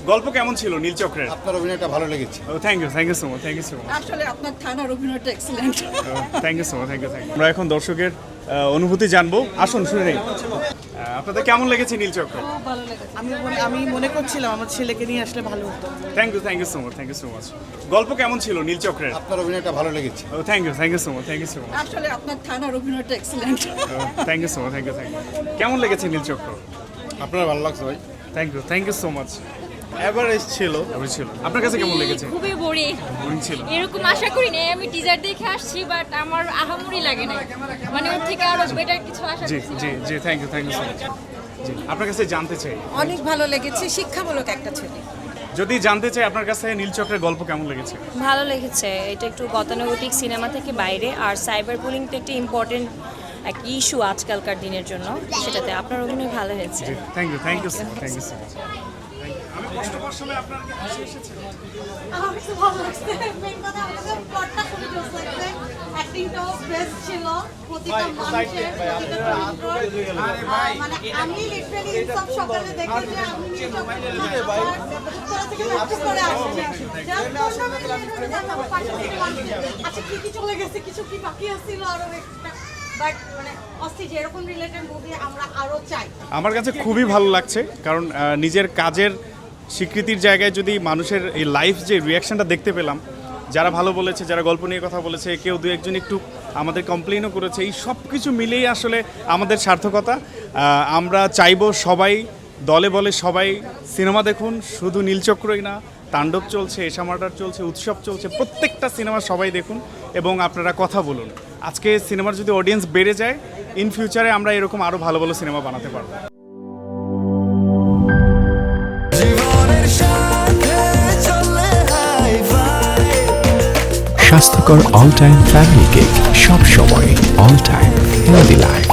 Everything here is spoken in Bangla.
গল্প কেমন ছিল নীলচক্রের? আপনার অভিনয়টা ভালো লেগেছে। Thank you so much, thank you so much. আসলে আপনার থানার অভিনয়টা excellent. Thank you so much, thank you. আমরা এখন দর্শকের অনুভূতি জানবো। আসুন শুনে নেই, আপনাদের কেমন লেগেছে নীলচক্র? ভালো লেগেছে। আমি মনে করছিলাম আমার ছেলেকে নিয়ে আসলে ভালো হতো। Thank you so much, thank you so much. গল্প কেমন ছিল নীলচক্রের? আপনার অভিনয়টা ভালো লেগেছে। Thank you so much, thank you so much. আসলে আপনার থানার অভিনয়টা excellent. Thank you so much, thank you. কেমন লেগেছে নীলচক্র? আপনার ভালো লাগছে ভাই? Thank you so much. Average ছিল। আপনার কাছে কেমন লেগেছে? খুবই বোরিং ছিল। এরকম আশা করি নাই। আমি টিজার দেখে আসছি, বাট আমার আহামরি লাগে না, মানে ওর থেকে আরো বেটার কিছু আশা জি করছি। জি জি, থ্যাংক ইউ সো মাচ। জি, আপনার কাছে জানতে চাই, অনেক ভালো লেগেছে, শিক্ষামূলক একটা ছবি। যদি জানতে চাই আপনার কাছে নীলচক্রের গল্প কেমন লেগেছে? ভালো লেগেছে। এটা একটু গতানুগতিক সিনেমা থেকে বাইরে, আর সাইবার বুলিংটা একটা ইম্পর্টেন্ট এক ইস্যু আজকালকার দিনের জন্য, সেটাতে আপনার অভিনয় ভালো হয়েছে। Thank you so much, thank you so much. আমি প্রশ্ন করার সময় আপনার কি হাসি এসেছে? আমার কাছে ভালো লাগছে। মেইন কথা আমাদের প্লটটা খুবই জোস লাগছে। অ্যাক্টিংটাও বেস্ট ছিল। প্রতিটা মানুষের প্রতিটা চরিত্র মানে আমি লিটারালি সব সকালে দেখে যে আমি নিজে উত্তরা থেকে ম্যাট্রিক করে আসছি। আচ্ছা কি চলে গেছে, কিছু কি বাকি আছিল আরো একটা, বাট মানে অস্থির যেরকম রিলেটেড মুভি আমরা আরো চাই। আমার কাছে খুবই ভালো লাগছে, কারণ নিজের কাজের স্বীকৃতির জায়গায় যদি মানুষের এই লাইফ যে রিয়াকশনটা দেখতে পেলাম, যারা ভালো বলেছে, যারা গল্প নিয়ে কথা বলেছে, কেউ দু একজন একটু আমাদের কমপ্লেনও করেছে, এই সব কিছু মিলেই আসলে আমাদের সার্থকতা। আমরা চাইবো সবাই দলে বলে সবাই সিনেমা দেখুন, শুধু নীলচক্রই না, তাণ্ডব চলছে, এশা মার্ডার চলছে, উৎসব চলছে, প্রত্যেকটা সিনেমা সবাই দেখুন এবং আপনারা কথা বলুন। আজকে সিনেমার যদি অডিয়েন্স বেড়ে যায়, ইন ফিউচারে আমরা এরকম আরও ভালো ভালো সিনেমা বানাতে পারবো। স্বাস্থ্যকর অল টাইম ফ্যামিলি কেক, সব সময় অল টাইম হেলদি লাইফ।